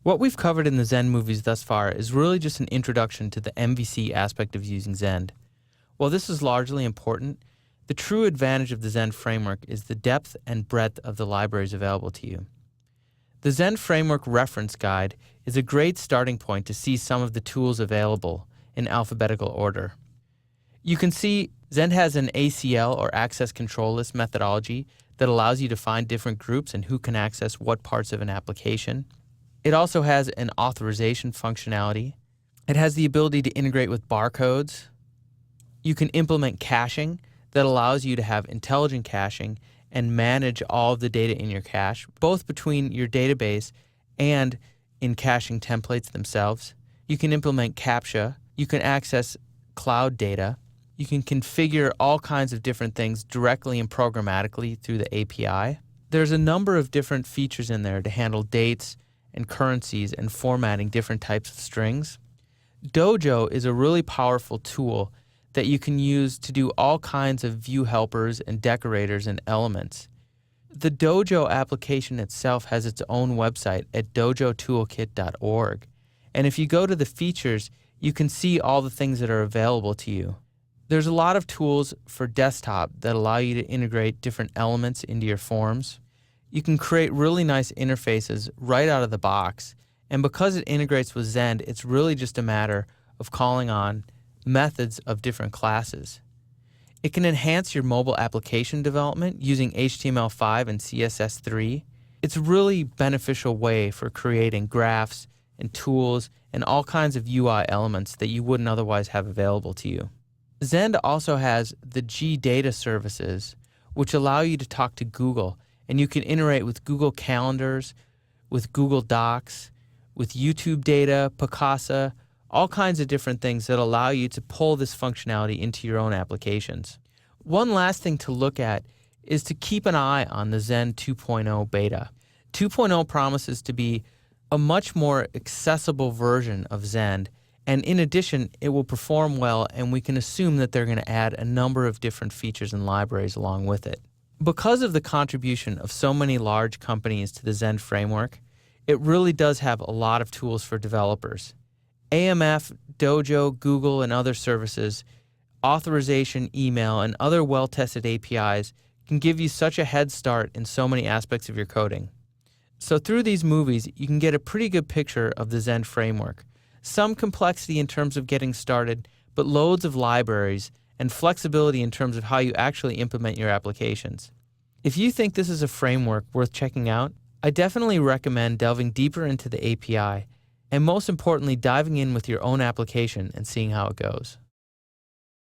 What we've covered in the Zend movies thus far is really just an introduction to the MVC aspect of using Zend. While this is largely important, the true advantage of the Zend framework is the depth and breadth of the libraries available to you. The Zend Framework Reference Guide is a great starting point to see some of the tools available in alphabetical order. You can see Zend has an ACL or Access Control List methodology that allows you to find different groups and who can access what parts of an application. It also has an authorization functionality. It has the ability to integrate with barcodes. You can implement caching that allows you to have intelligent caching and manage all of the data in your cache, both between your database and in caching templates themselves. You can implement CAPTCHA. You can access cloud data. You can configure all kinds of different things directly and programmatically through the API. There's a number of different features in there to handle dates and currencies and formatting different types of strings. Dojo is a really powerful tool that you can use to do all kinds of view helpers and decorators and elements. The Dojo application itself has its own website at dojotoolkit.org. And if you go to the features, you can see all the things that are available to you. There's a lot of tools for desktop that allow you to integrate different elements into your forms. You can create really nice interfaces right out of the box. And because it integrates with Zend, it's really just a matter of calling on methods of different classes. It can enhance your mobile application development using HTML5 and CSS3. It's a really beneficial way for creating graphs and tools and all kinds of UI elements that you wouldn't otherwise have available to you. Zend also has the G-Data services, which allow you to talk to Google, and you can integrate with Google Calendars, with Google Docs, with YouTube data, Picasa, all kinds of different things that allow you to pull this functionality into your own applications. One last thing to look at is to keep an eye on the Zend 2.0 beta. 2.0 promises to be a much more accessible version of Zend, and in addition, it will perform well, and we can assume that they're going to add a number of different features and libraries along with it. Because of the contribution of so many large companies to the Zend framework, it really does have a lot of tools for developers. AMF, Dojo, Google, and other services, authorization, email, and other well-tested APIs can give you such a head start in so many aspects of your coding. So through these movies, you can get a pretty good picture of the Zend framework. Some complexity in terms of getting started, but loads of libraries and flexibility in terms of how you actually implement your applications. If you think this is a framework worth checking out, I definitely recommend delving deeper into the API and most importantly, diving in with your own application and seeing how it goes.